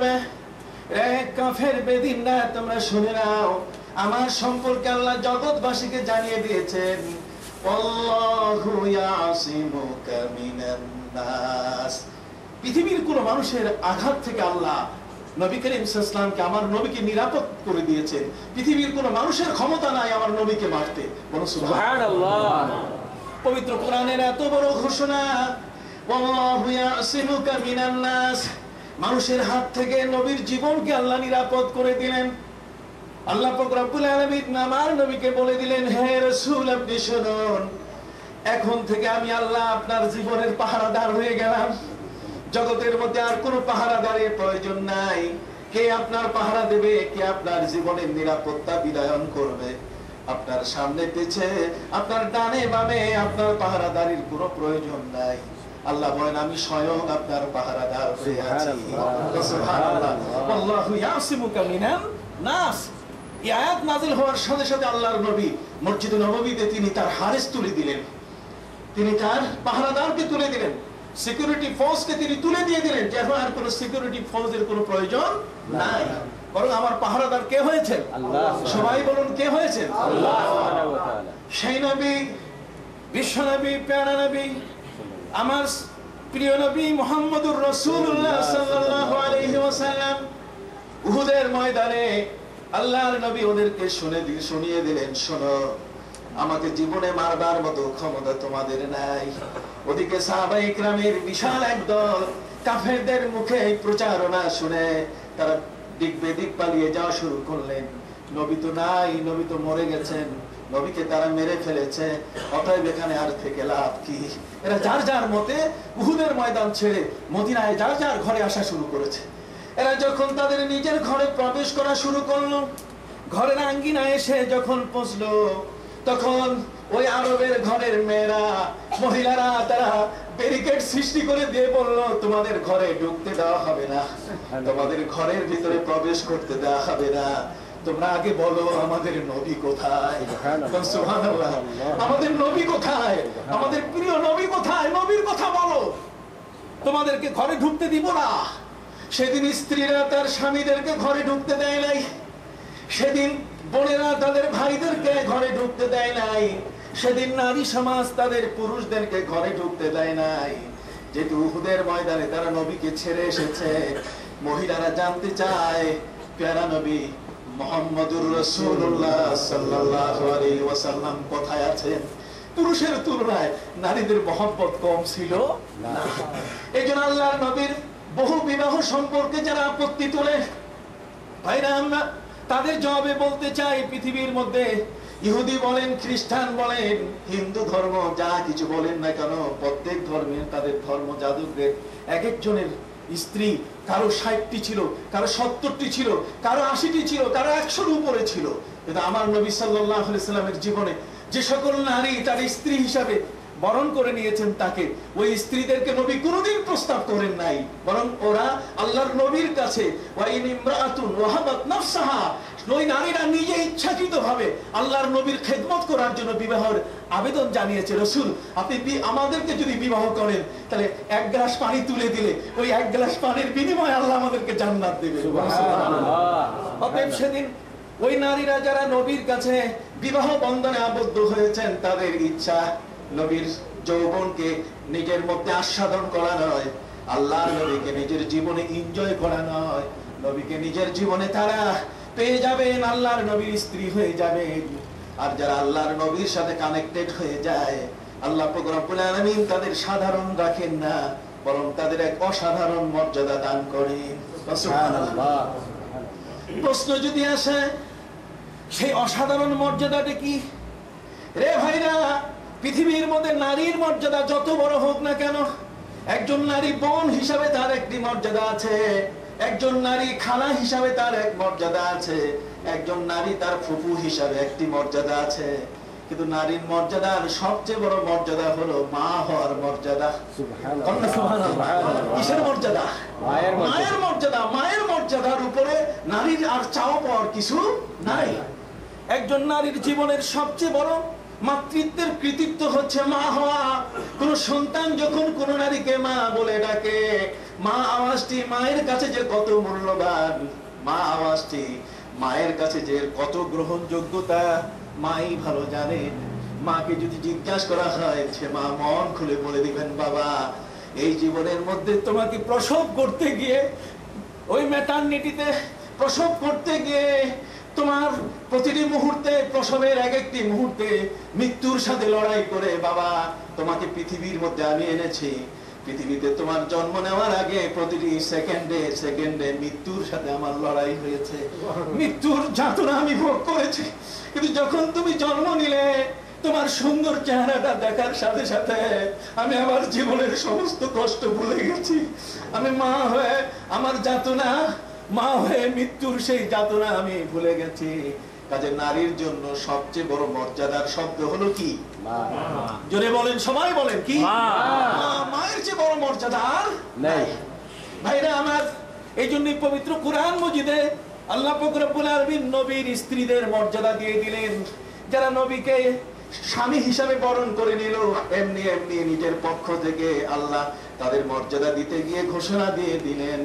করবে। রে কাফের বেদিনরা, তোমরা শুনে নাও, আমার সম্পর্কে আল্লাহ জগৎবাসীকে জানিয়ে দিয়েছেন, আল্লাহু ইয়াসিমুকা মিনান নাস। পৃথিবীর কোন মানুষের আঘাত থেকে আল্লাহ নবী করিম সাল্লাল্লাহু আলাইহি ওয়াসাল্লামকে, আমার নবীকে নিরাপদ করে দিয়েছেন। পৃথিবীর কোন মানুষের ক্ষমতা নাই আমার নবীকে মারতে। বলো সুবহানাল্লাহ। পবিত্র কোরআনের এত বড় ঘোষণা, আল্লাহু ইয়াসিমুকা মিনান নাস, মানুষের হাত থেকে নবীর জীবনকে আল্লাহ নিরাপদ করে দিলেন। আল্লাহ পাক রব্বুল আলামিন আমার নবীকে বলে দিলেন, হে রাসূল, আপনি শুনুন, এখন থেকে আমি আল্লাহ আপনার জীবনের পাহারাদার হয়ে গেলাম। জগতের মধ্যে আর কোনো পাহারাদারের প্রয়োজন নাই। কে আপনার পাহারা দেবে, কে আপনার জীবনের নিরাপত্তা বিধান করবে? আপনার সামনে পিছে, আপনার ডানে বামে আপনার পাহারাদারির কোনো প্রয়োজন নাই। আল্লাহ বলেন, আমি স্বয়ং আপনার পাহারাদার হয়ে আছি। সুবহানাল্লাহ। আল্লাহু ইয়াসিমুকা মিনান নাস। এই আয়াত নাযিল হওয়ার সাথে সাথে আল্লাহর নবী মসজিদে নববীতে তিনি তার হারেস তুলে দিলেন, তিনি তার পাহারাদারকে তুলে দিলেন, সিকিউরিটি ফোর্সকে তিনি তুলে দিয়ে দিলেন, যে এখন আর কোনো সিকিউরিটি ফোর্সের কোনো প্রয়োজন নাই, বরং আমার পাহারাদার কে হয়েছেন? আল্লাহ। সবাই বলুন, কে হয়েছেন? আল্লাহ সুবহানাহু ওয়া তাআলা। সেই নবী, বিশ্বনবী, প্যারা নবী, আমার প্রিয় নবী মুহাম্মদুর রাসূলুল্লাহ সাল্লাল্লাহু আলাইহি ওয়াসাল্লাম, উহুদের ময়দানে আল্লাহর নবী ওদেরকে শুনিয়ে দিলেন, শোনো, আমাকে জীবনে মারবার মতো ক্ষমতা তোমাদের নাই। ওদিকে সাহাবায়ে ইকরামের বিশাল একদল কাফেরদের মুখে প্রচারণা শুনে তারা দিক বেদিক পালিয়ে যাওয়া শুরু করলেন। নবী তো নাই, নবী তো মরে গেছেন, নবীকে তারা মেরে ফেলেছে, অতএব এখানে আর থেকে লাভ কি? এরা যার যার মতে উহুদের ময়দান ছেড়ে মদিনায় যার যার ঘরে আসা শুরু করেছে। এরা যখন তাদের নিজের ঘরে প্রবেশ করা শুরু করলো, ঘরের আঙ্গিনায় এসে যখন পৌঁছলো, তখন ওই আরবের ঘরের মেয়েরা, মহিলারা তারা ব্যারিকেড সৃষ্টি করে দিয়ে বললো, তোমাদের ঘরে ঢুকতে দেওয়া হবে না, তোমাদের ঘরের ভিতরে প্রবেশ করতে দেওয়া হবে না, তোমরা আগে বলো আমাদের নবী কোথায়? সুবহানাল্লাহ। আমাদের নবী কোথায়? আমাদের প্রিয় নবী কোথায়? নবীর কথা বলো, তোমাদেরকে ঘরে ঢুকতে দিব না। সেদিন স্ত্রীরা তার স্বামীদেরকে ঘরে ঢুকতে দেয় নাই, সেদিন বোনেরা তাদের ভাইদেরকে ঘরে ঢুকতে দেয় নাই, সেদিন নারী সমাজ তাদের পুরুষদেরকে ঘরে ঢুকতে দেয় নাই। যেহেতু উহুদের ময়দানে তারা নবীকে ছেড়ে এসেছে, মহিলারা জানতে চায় প্যারা নবী মুহাম্মদুর রাসূলুল্লাহ সাল্লাল্লাহু আলাইহি ওয়াসাল্লাম কোথায় আছেন? পুরুষের তুলনায় নারীদের মহব্বত কম ছিল না। এইজন্য আল্লাহর নবীর বহু বিবাহ সম্পর্কে যারা আপত্তি তোলে, ভাইরা, আমরা তাদের জবাবে বলতে চাই, পৃথিবীর মধ্যে ইহুদি বলেন, খ্রিস্টান বলেন, হিন্দু ধর্ম যা কিছু বলেন না কেন, প্রত্যেক ধর্মের তাদের ধর্ম যাজকদের এক একজনের স্ত্রী, কারো 60টি ছিল, কারো 70টি ছিল, কারো 80টি ছিল, কারো 100-র উপরে ছিল। কিন্তু আমার নবী সাল্লাল্লাহু আলাইহি সাল্লামের জীবনে যে সকল নারী তার স্ত্রী হিসাবে বরণ করে নিয়েছেন, তাকে ওই স্ত্রীদেরকে নবী কোনোদিন প্রস্তাব করেন নাই, বরং ওরা আল্লাহর নবীর কাছে ওয়াইন ইমরাআতুন ওয়াহাবাত নাফসাহা, ওই নারীরা নিজে ইচ্ছাকৃতভাবে আল্লাহর নবীর খেদমত করার জন্য বিবাহের আবেদন জানিয়েছে, রাসূল আপনি আমাদেরকে যদি বিবাহ করেন তাহলে এক গ্লাস পানি তুলে দিলে ওই এক গ্লাস পানির বিনিময়ে আল্লাহ আমাদেরকে জান্নাত দেবে। সুবহানাল্লাহ। অতএব সেদিন ওই নারীরা যারা নবীর কাছে বিবাহ বন্ধনে আবদ্ধ হয়েছেন, তাদের ইচ্ছা নবীর যৌবনকে নিজের মধ্যে আস্বাদন করা নয়, আল্লাহর নবীকে নিজের জীবনে এনজয় করা নয়, নবীকে নিজের জীবনে তারা পেয়ে যাবেন, আল্লাহর নবীর স্ত্রী হয়ে যাবেন। আর যারা আল্লাহর নবীর সাথে কানেক্টেড হয়ে যায়, আল্লাহ পাক রব্বুল আলামিন তাদের সাধারণ রাখেন না, বরং তাদের এক অসাধারণ মর্যাদা দান করেন। সুবহানাল্লাহ। প্রশ্ন যদি আসে, সেই অসাধারণ মর্যাদাটা কি? রে ভাইরা, পৃথিবীর মধ্যে নারীর মর্যাদা যত বড় হোক না কেন, একজন নারী বোন হিসাবে তার একটি মর্যাদা আছে, একজন নারী খালা হিসাবে তার এক মর্যাদা আছে, একজন নারী তার ফুফু হিসাবে একটি মর্যাদা আছে। কিন্তু নারীর মর্যাদার সবচেয়ে বড় মর্যাদা হলো মা হওয়ার মর্যাদা। সুবহানাল্লাহ। কিসের মর্যাদা? মায়ের মর্যাদা। মায়ের মর্যাদার উপরে নারীর আর চাওয়া পাওয়ার কিছু নাই। একজন নারীর জীবনের সবচেয়ে বড় মাতৃত্বের কৃতিত্ব হচ্ছে মা হওয়া। কোন সন্তান যখন কোন নারীকে মা বলে ডাকে, মা আওয়াজটি মায়ের কাছে যে কত মূল্যবান, মা আওয়াজটি মায়ের কাছে যে কত গ্রহণযোগ্যতা মাই ভালো জানেন। মাকে যদি জিজ্ঞাসা করা হয়, সে মা মন খুলে বলে দিবেন, বাবা এই জীবনের মধ্যে তোমাকে প্রসব করতে গিয়ে, ওই ম্যাটারনিটিতে প্রসব করতে গিয়ে তোমার প্রতিটি মুহূর্তে, প্রসবের এক একটি মুহূর্তে মৃত্যুর সাথে লড়াই করে বাবা তোমাকে পৃথিবীর মধ্যে আমি এনেছি। পৃথিবীতে তোমার জন্ম নেওয়ার আগে প্রতিটি সেকেন্ডে সেকেন্ডে মৃত্যুর সাথে আমার লড়াই হয়েছে, মৃত্যুর যাতনা আমি ভোগ করেছি। কিন্তু যখন তুমি জন্ম নিলে, তোমার সুন্দর চেহারাটা দেখার সাথে সাথে আমি আমার জীবনের সমস্ত কষ্ট ভুলে গেছি। আমি মা হয়ে আমার যাতনা, মা হয়ে মৃত্যুর সেই যাতনা আমি ভুলে গেছি। কাজে নারীর জন্য সবচেয়ে বড় মর্যাদার শব্দ হলো কি? জোরে বলেন, সবাই বলেন কি? মায়ের চেয়ে বড় মর্যাদা আর নাই। ভাইরা আমার, এই জন্যই পবিত্র কোরআন মজিদে আল্লাহ পাক রব্বুল আলামিন নবীর স্ত্রীদের মর্যাদা দিয়ে দিলেন। যারা নবীকে স্বামী হিসাবে বরণ করে নিল, এমনি এমনি নিজের পক্ষ থেকে আল্লাহ তাদের মর্যাদা দিতে গিয়ে ঘোষণা দিয়ে দিলেন,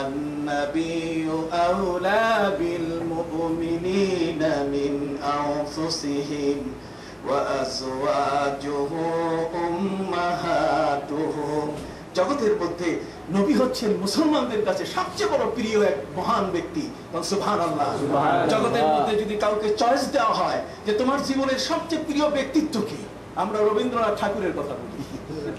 النبي أولى بالمؤمنين من أنفسهم وأزواجه أمهاتهم। জগতের মধ্যে নবী হচ্ছেন মুসলমানদের কাছে সবচেয়ে বড় প্রিয় এক মহান ব্যক্তি। সুবহানাল্লাহ। জগতের মধ্যে যদি কাউকে চয়েস দেওয়া হয় যে তোমার জীবনের সবচেয়ে প্রিয় ব্যক্তিত্ব কি, আমরা রবীন্দ্রনাথ ঠাকুরের কথা বলি,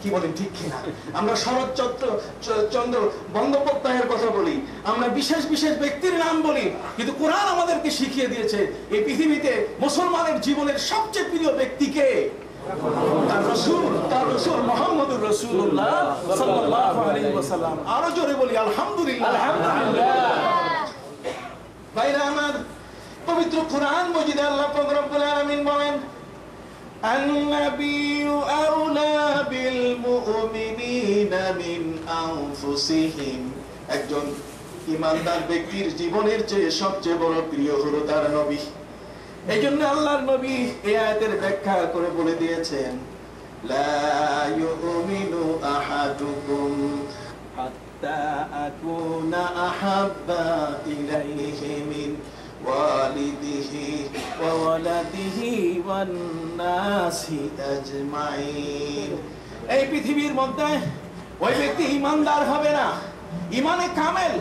কি বলেন ঠিক কিনা? আমরা শরৎচন্দ্র বন্দ্যোপাধ্যায়ের কথা বলি, আমরা বিশেষ বিশেষ ব্যক্তির নাম বলি। কিন্তু কোরআন আমাদেরকে শিখিয়ে দিয়েছে এই পৃথিবীতে মুসলমানের জীবনের সবচেয়ে প্রিয় ব্যক্তিকে তার রাসূল মুহাম্মদুর রাসূলুল্লাহ সাল্লাল্লাহু আলাইহি ওয়াসাল্লাম। আরো জোরে বলি আলহামদুলিল্লাহ। ভাইরা আমার, পবিত্র কোরআন মজিদে আল্লাহ পাক রব্বুল আলামিন বলেন, النبي أولى بالمؤمنين من أنفسهم। একজন ঈমানদার ব্যক্তির জীবনের চেয়ে সবচেয়ে বড় প্রিয় হলো তার নবী। এই জন্য আল্লাহর নবী এই আয়াতের ব্যাখ্যা করে বলে দিয়েছেন, লা ইউমিনু আহাদুকুম হাত্তা আকুনা আহাব্বা ইলাইহি মিন ওয়ালিদিহি ওয়া ওয়ালাদিহি ওয়ান নাসি আজমাইন। এই পৃথিবীর মধ্যে ওই ব্যক্তি ঈমানদার হবে না, ঈমানে কামেল,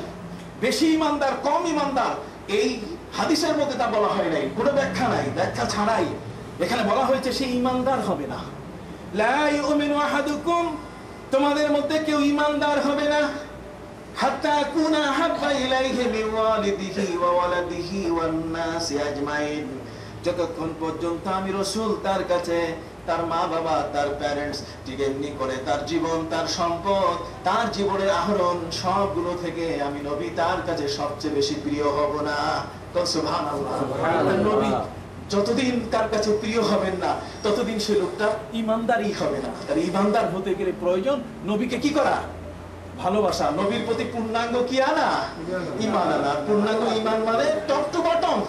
বেশি ঈমানদার কম ঈমানদার, এই হাদিসের মধ্যে তা বলা হয় নাই, কোনো ব্যাখ্যা নাই, ব্যাখ্যা ছাড়াই এখানে বলা হয়েছে সে ঈমানদার হবে না। লা ইউমিনু আহাদুকুম, তোমাদের মধ্যে কেউ ঈমানদার হবে না, হাত্তা কুনা হাব্বা ইলাইহি মিন ওয়ালিদিহি ওয়া ওয়ালাদিহি ওয়ান নাসি আজমাইন, যতক্ষণ পর্যন্ত আমি রাসূল তার কাছে তার মা বাবা, তার প্যারেন্টস, ঠিক এমনি করে তার জীবন, তার সম্পদ, তার জীবনের আহরণ সবগুলো থেকে আমি নবী তার কাছে সবচেয়ে বেশি প্রিয় হব না। তো সুবহানাল্লাহ। নবী যতদিন তার কাছে প্রিয় হবেন না, ততদিন সে লোকটা ঈমানদারই হবে না। তার ঈমানদার হতে গেলে প্রয়োজন নবীকে কি করা? ভালোবাসা। নবীর প্রতি পূর্ণাঙ্গ কি আনা? ঈমান আনা। পূর্ণাঙ্গ ঈমান মানে টপ টু বটম,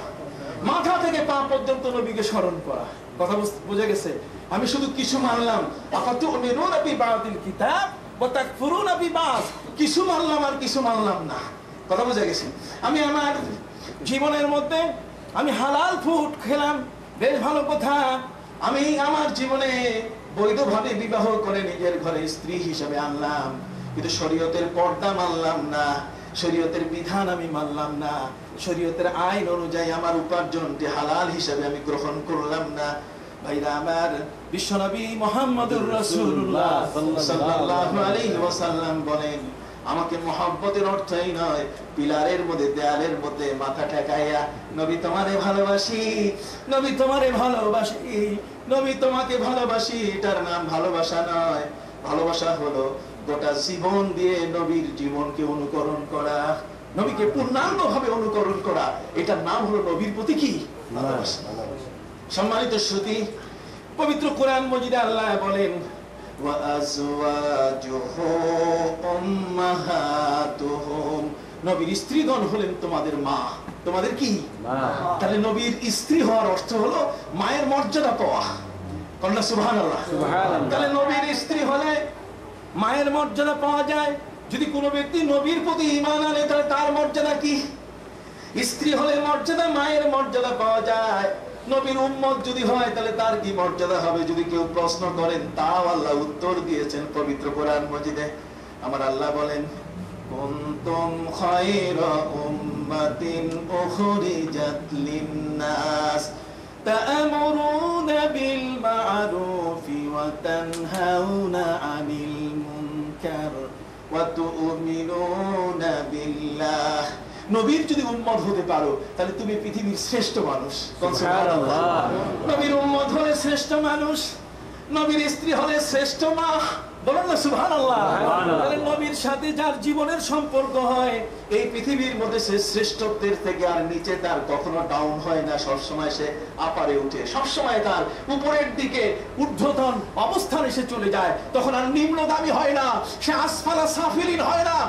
মাথা থেকে পা পর্যন্ত নবীকে স্মরণ করা। কথা বুঝে গেছে? আমি শুধু কিছু মানলাম, আফাতুমিনুনা বিবাদিল কিতাব ওয়া তাকফুরুনা বিবাদ, কিছু মানলাম আর কিছু মানলাম না। কথা বুঝে গেছে? আমি আমার জীবনের মধ্যে আমি হালাল ফুড খেলাম, বেশ ভালো কথা। আমি আমার জীবনে বৈধভাবে বিবাহ করে নিজের ঘরে স্ত্রী হিসেবে আনলাম, কিন্তু শরীয়তের পর্দা মানলাম না, শরীয়তের বিধান আমি মানলাম না, শরীয়তের আইন অনুযায়ী আমার উপার্জনটি হালাল হিসেবে আমি গ্রহণ করলাম না। ভাইরা আমার, বিশ্বনবী মুহাম্মদুর রাসূলুল্লাহ সাল্লাল্লাহু আলাইহি ওয়াসাল্লাম বলেন, আমাকে মহব্বতের অর্থই নয়, পিলারের মধ্যে, দেয়ালের মধ্যে মাথা ঠেকাইয়া নবী তোমারে ভালোবাসি, নবী তোমারে ভালোবাসি, নবী তোমাকে ভালোবাসি, এটার নাম ভালোবাসা নয়। ভালোবাসা হলো গোটা জীবন দিয়ে নবীর জীবনকে অনুকরণ করা, নবীকে পূর্ণাঙ্গভাবে অনুকরণ করা, এটার নাম হলো নবীর প্রতি কি? ভালোবাসা। সম্মানিত শ্রোতা, পবিত্র কোরআন মজিদে আল্লাহ বলেন, ওয়া আজওয়াজুহু উম্মাহাতুহুম নবীর স্ত্রীগণ হলেন তোমাদের মা, তোমাদের কি তাহলে নবীর স্ত্রী হওয়ার অর্থ হলো মায়ের মর্যাদা পাওয়া। কন্যা সুবহানাল্লাহ। তাহলে নবীর স্ত্রী হলে মায়ের মর্যাদা পাওয়া যায়। যদি কোনো ব্যক্তি নবীর প্রতি ঈমান আনে তাহলে তার মর্যাদা কি? স্ত্রী হলে মর্যাদা, মায়ের মর্যাদা পাওয়া যায়। নবীর উম্মত যদি হয় তাহলে তার কি মর্যাদা হবে? যদি কেউ প্রশ্ন করেন তাও আল্লাহ উত্তর দিয়েছেন পবিত্র কোরআন মাজিদে। আমার আল্লাহ বলেন, কুনতুম খায়রা উম্মাতিন উখরিজাত লিন-নাস তা'মুরুনা বিল মা'রুফি ওয়া তানহাউনা আনিল মুনকার ওয়া তু'মিনুনা বিল্লাহ। নবীর যদি উম্মত হতে পারো তাহলে তুমি পৃথিবীর শ্রেষ্ঠ মানুষ। সুবহানাল্লাহ। নবীর উম্মত হলে শ্রেষ্ঠ মানুষ, নবীর স্ত্রী হলে শ্রেষ্ঠ মা। বলুন না সুবহানাল্লাহ। তাহলে নবীর সাথে যার জীবনের সম্পর্ক হয় এই পৃথিবীর মধ্যে সে শ্রেষ্ঠত্বের থেকে আর নিচে তার কখনো ডাউন হয় না, সবসময় সে আপারে উঠে, সবসময় তার উপরের দিকে ঊর্ধ্বতন অবস্থানে সে চলে যায়, তখন আর নিম্নগামী হয় না, সে আসফালা সাফিলিন হয় না।